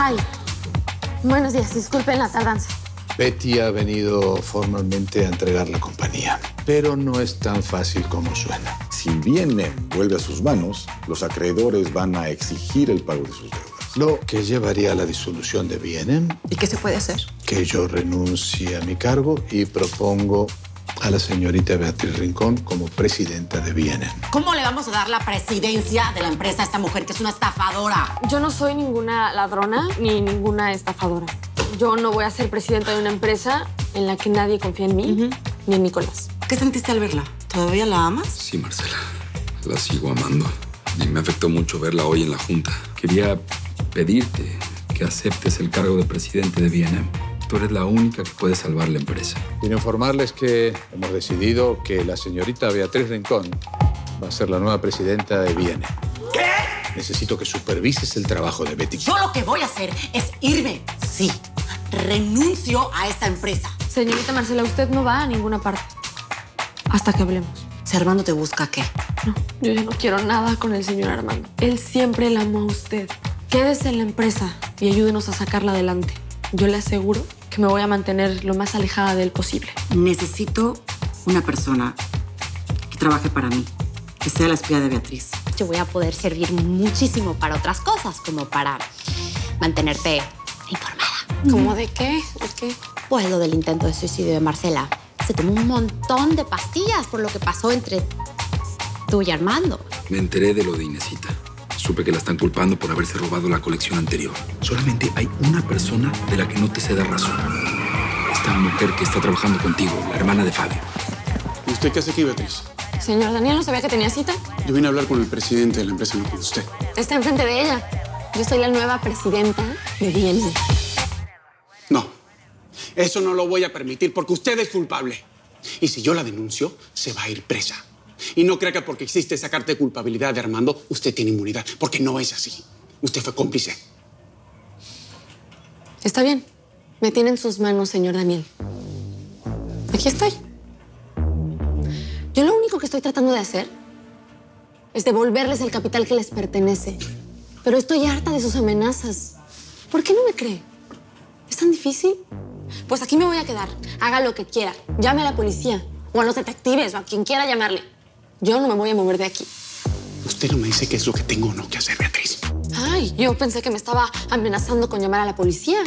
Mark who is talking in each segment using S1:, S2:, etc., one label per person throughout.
S1: Ay, buenos días, disculpen la tardanza.
S2: Betty ha venido formalmente a entregar la compañía, pero no es tan fácil como suena.
S3: Si B&M vuelve a sus manos, los acreedores van a exigir el pago de sus deudas.
S2: Lo que llevaría a la disolución de B&M.
S4: ¿Y qué se puede hacer?
S2: Que yo renuncie a mi cargo y propongo a la señorita Beatriz Rincón como presidenta de B&M.
S5: ¿Cómo le vamos a dar la presidencia de la empresa a esta mujer que es una estafadora?
S1: Yo no soy ninguna ladrona ni ninguna estafadora. Yo no voy a ser presidenta de una empresa en la que nadie confía en mí ni en Nicolás.
S5: ¿Qué sentiste al verla? ¿Todavía la amas?
S6: Sí, Marcela. La sigo amando. Y me afectó mucho verla hoy en la junta. Quería pedirte que aceptes el cargo de presidente de B&M. Tú eres la única que puede salvar la empresa.
S2: Quiero informarles que hemos decidido que la señorita Beatriz Rincón va a ser la nueva presidenta de B&M.
S5: ¿Qué?
S2: Necesito que supervises el trabajo de Betty.
S5: Yo lo que voy a hacer es irme. Sí, renuncio a esta empresa.
S1: Señorita Marcela, usted no va a ninguna parte hasta que hablemos.
S5: Si Armando te busca, ¿qué?
S1: No, yo ya no quiero nada con el señor Armando. Él siempre la amó a usted. Quédese en la empresa y ayúdenos a sacarla adelante. Yo le aseguro que me voy a mantener lo más alejada de él posible.
S5: Necesito una persona que trabaje para mí, que sea la espía de Beatriz.
S7: Yo voy a poder servir muchísimo para otras cosas, como para mantenerte informada.
S1: ¿Cómo de qué? ¿De qué?
S7: Pues lo del intento de suicidio de Marcela. Se tomó un montón de pastillas por lo que pasó entre tú y Armando.
S6: Me enteré de lo de Inesita. Supe que la están culpando por haberse robado la colección anterior. Solamente hay una persona de la que no te sé dar razón. Esta mujer que está trabajando contigo, la hermana de Fabio.
S8: ¿Y usted qué hace aquí, Beatriz?
S1: Señor Daniel, ¿no sabía que tenía cita?
S8: Yo vine a hablar con el presidente de la empresa, no con usted.
S1: Está enfrente de ella. Yo soy la nueva presidenta de B&M.
S8: No, eso no lo voy a permitir porque usted es culpable. Y si yo la denuncio, se va a ir presa. Y no crea que porque existe esa carta de culpabilidad de Armando, usted tiene inmunidad, porque no es así. Usted fue cómplice.
S1: Está bien. Me tiene en sus manos, señor Daniel. Aquí estoy. Yo lo único que estoy tratando de hacer es devolverles el capital que les pertenece. Pero estoy harta de sus amenazas. ¿Por qué no me cree? ¿Es tan difícil? Pues aquí me voy a quedar. Haga lo que quiera. Llame a la policía o a los detectives o a quien quiera llamarle. Yo no me voy a mover de aquí.
S8: Usted no me dice qué es lo que tengo o no que hacer, Beatriz.
S1: Ay, yo pensé que me estaba amenazando con llamar a la policía.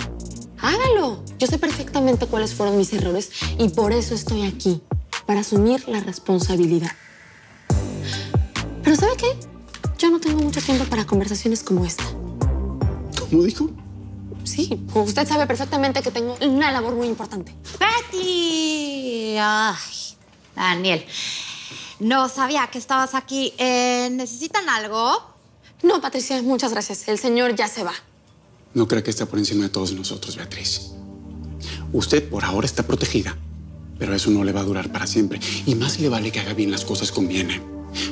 S1: Hágalo. Yo sé perfectamente cuáles fueron mis errores y por eso estoy aquí, para asumir la responsabilidad. Pero ¿sabe qué? Yo no tengo mucho tiempo para conversaciones como esta.
S8: ¿Cómo dijo?
S1: Sí, usted sabe perfectamente que tengo una labor muy importante.
S7: ¡Betty! Ay, Daniel. No sabía que estabas aquí. ¿Necesitan algo?
S1: No, Patricia, muchas gracias. El señor ya se va.
S8: No crea que está por encima de todos nosotros, Beatriz. Usted por ahora está protegida, pero eso no le va a durar para siempre. Y más le vale que haga bien las cosas con B&M,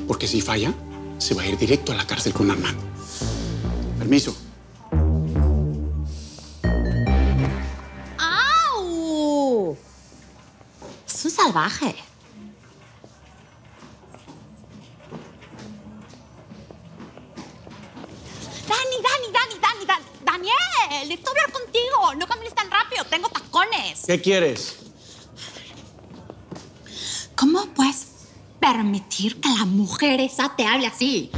S8: porque si falla, se va a ir directo a la cárcel con Armando. Permiso.
S7: ¡Au! Es un salvaje. Daniel, necesito hablar contigo. No camines tan rápido, tengo tacones.
S8: ¿Qué quieres?
S7: ¿Cómo puedes permitir que la mujer esa te hable así?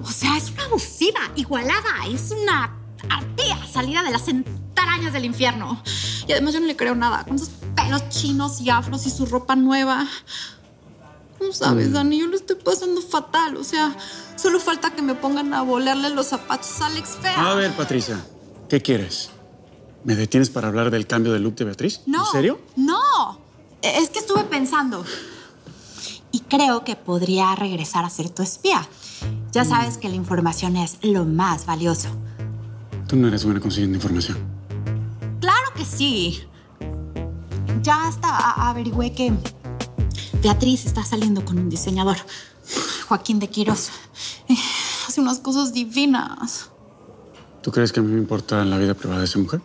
S7: O sea, es una abusiva, igualada. Es una arpía salida de las entrañas del infierno. Y además yo no le creo nada. Con sus pelos chinos y afros y su ropa nueva. No sabes, Dani, yo lo estoy pasando fatal. O sea, solo falta que me pongan a volarle los zapatos a Alex Fea.
S8: A ver, Patricia, ¿qué quieres? ¿Me detienes para hablar del cambio de look de Beatriz?
S7: No.
S8: ¿En serio?
S7: No. Es que estuve pensando. Y creo que podría regresar a ser tu espía. Ya sabes que la información es lo más valioso.
S8: Tú no eres buena consiguiendo información.
S7: Claro que sí. Ya hasta averigüé que Beatriz está saliendo con un diseñador, Joaquín de Quirós. Hace unas cosas divinas.
S8: ¿Tú crees que a mí me importa la vida privada de esa mujer?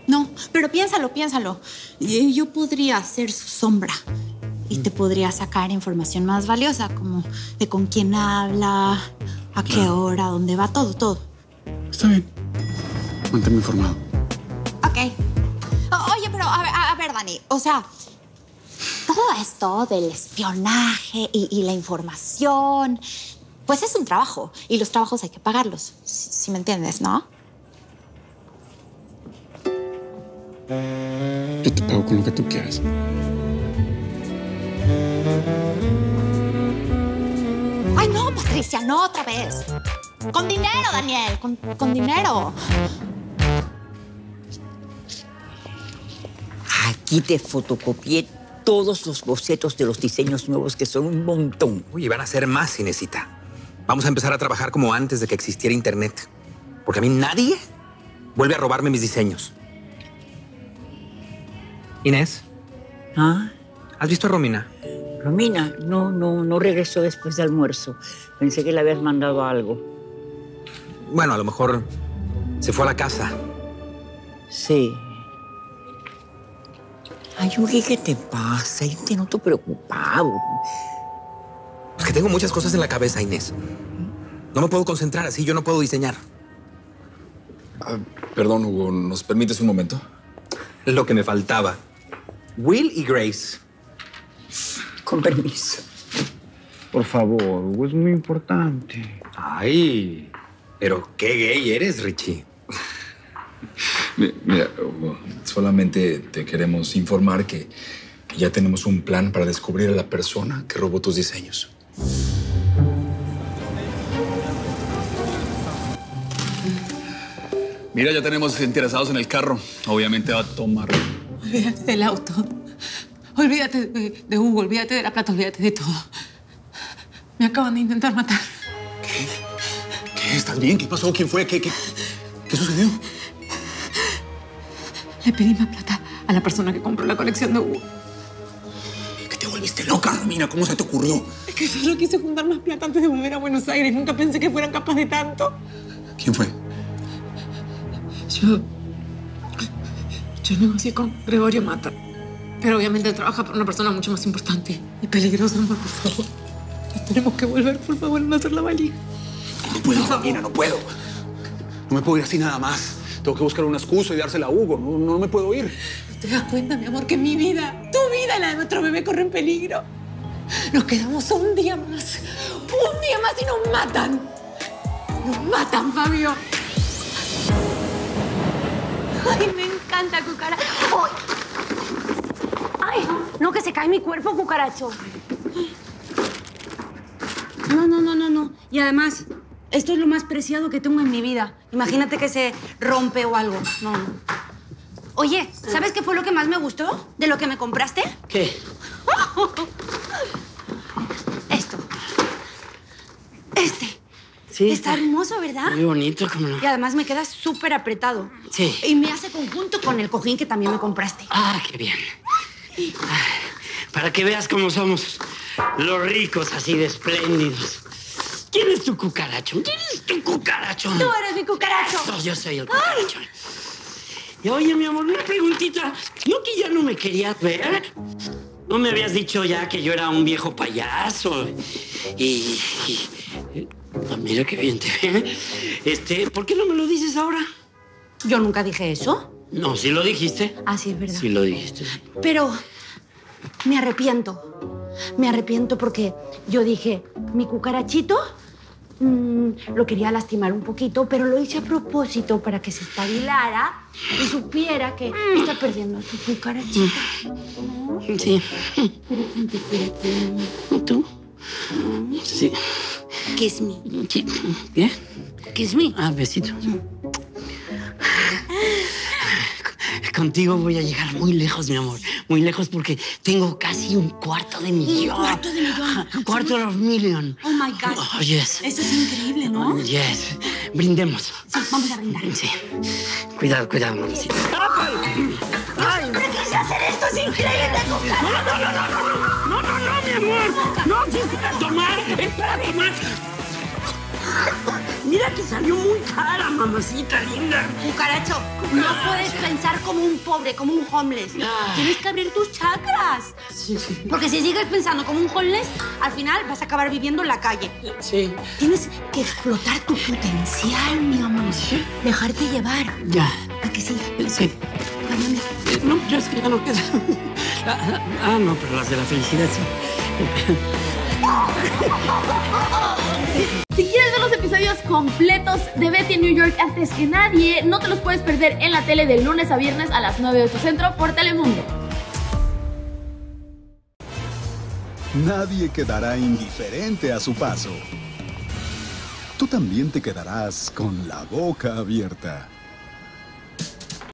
S7: No, pero piénsalo. Yo podría ser su sombra y te podría sacar información más valiosa, como de con quién habla, a qué hora, dónde va, todo.
S8: Está bien. Manténme informado.
S7: Ok. Oye, pero a ver, Dani, o sea, todo esto del espionaje y la información, pues es un trabajo. Y los trabajos hay que pagarlos, si me entiendes, ¿no?
S8: Yo te pago con lo que tú quieras.
S7: Ay, no, Patricia, no otra vez. Con dinero, Daniel, con dinero.
S4: Aquí te fotocopié todos los bocetos de los diseños nuevos, que son un montón.
S9: Oye, van a ser más, Inesita. Vamos a empezar a trabajar como antes de que existiera Internet. Porque a mí nadie vuelve a robarme mis diseños. Inés,
S4: ¿Ah?
S9: ¿has visto a Romina?
S4: Romina, no regresó después de almuerzo. Pensé que le habías mandado algo.
S9: Bueno, a lo mejor se fue a la casa.
S4: Sí. Ay, Yugi, ¿qué te pasa? Yo te noto preocupado.
S9: Es que tengo muchas cosas en la cabeza, Inés. No me puedo concentrar así, yo no puedo diseñar.
S6: Perdón, Hugo, ¿nos permites un momento?
S9: Lo que me faltaba. Will y Grace.
S4: Con permiso.
S3: Por favor, Hugo, es muy importante.
S9: Ay, pero qué gay eres, Richie.
S6: Mira, Hugo, solamente te queremos informar que ya tenemos un plan para descubrir a la persona que robó tus diseños.
S10: Mira, ya tenemos interesados en el carro. Obviamente va a tomar.
S1: Olvídate del auto. Olvídate de Hugo, olvídate de la plata, olvídate de todo. Me acaban de intentar matar.
S8: ¿Qué? ¿Estás bien? ¿Qué pasó? ¿Quién fue? ¿Qué sucedió?
S1: Le pedí más plata a la persona que compró la colección de Hugo.
S8: ¿Que te volviste loca, Romina? ¿Cómo se te ocurrió?
S1: Es que solo quise juntar más plata antes de volver a Buenos Aires. Nunca pensé que fueran capaces de tanto.
S8: ¿Quién fue?
S1: Yo negocié con Gregorio Mata. Pero obviamente él trabaja para una persona mucho más importante y peligrosa. Amor, por favor. Tenemos que volver, por favor, a no hacer la valija.
S8: No puedo, Romina, no puedo. No me puedo ir así nada más. Tengo que buscar una excusa y dársela a Hugo. No me puedo ir.
S1: ¿No te das cuenta, mi amor, que mi vida, tu vida y la de nuestro bebé corren peligro? Nos quedamos un día más. Un día más y nos matan. Nos matan, Fabio.
S11: Ay, me encanta, cucaracho. Ay, no, que se cae mi cuerpo, cucaracho. No. Y además, esto es lo más preciado que tengo en mi vida. Imagínate que se rompe o algo. No. Oye, ¿sabes qué fue lo que más me gustó de lo que me compraste?
S4: ¿Qué?
S11: Esto. Este.
S4: Sí.
S11: Está hermoso, ¿verdad?
S4: Muy bonito, cómo no.
S11: Y además me queda súper apretado.
S4: Sí.
S11: Y me hace conjunto con el cojín que también me compraste.
S4: Ah, qué bien. Para que veas cómo somos los ricos, así de espléndidos. ¿Quién es tu cucaracho? ¿Quién es tu cucaracho?
S11: Tú eres mi cucaracho.
S4: No, yo soy el cucaracho. Y oye, mi amor, una preguntita. ¿No que ya no me querías ver? ¿No me habías dicho ya que yo era un viejo payaso? Ah, mira qué bien te ve. ¿Por qué no me lo dices ahora?
S11: Yo nunca dije eso.
S4: No, sí lo dijiste.
S11: Ah, sí, es verdad.
S4: Sí lo dijiste.
S11: Pero me arrepiento. Me arrepiento porque yo dije, mi cucarachito lo quería lastimar un poquito, pero lo hice a propósito para que se espabilara y supiera que está perdiendo a su cucarachita. ¿No?
S4: Sí.
S11: Pero cuídate.
S4: ¿Tú? Sí.
S11: Kiss me.
S4: ¿Qué?
S11: Kiss me.
S4: Ah, besito. Contigo voy a llegar muy lejos, mi amor. Muy lejos porque tengo casi $250,000. $250,000.
S11: Oh, my God.
S4: Oh, yes.
S11: Eso es increíble, ¿no?
S4: Yes. Brindemos.
S11: Sí, vamos a brindar.
S4: Sí. Cuidado, mamacita.
S11: ¡Ay! ¿Pero quise hacer esto? ¡Es increíble, cucaracho!
S4: No, mi amor. No, sí, es para tomar. Es para tomar. Mira que salió muy cara, mamacita linda.
S11: Cucaracho, no puedes pensar como un pobre, como un homeless. Tienes que abrir tus chakras.
S4: Sí.
S11: Porque si sigues pensando como un homeless, al final vas a acabar viviendo en la calle.
S4: Sí.
S11: Tienes que explotar tu potencial, mi amor.
S4: ¿Sí?
S11: Dejarte llevar.
S4: Ya.
S11: ¿A que sí?
S4: Sí.
S11: Ándame.
S4: No, yo es que ya no queda. No, pero las de la felicidad sí.
S12: Si quieres ver los episodios completos de Betty en New York antes que nadie, no te los puedes perder en la tele de lunes a viernes a las 9 de tu centro por Telemundo.
S13: Nadie quedará indiferente a su paso. Tú también te quedarás con la boca abierta.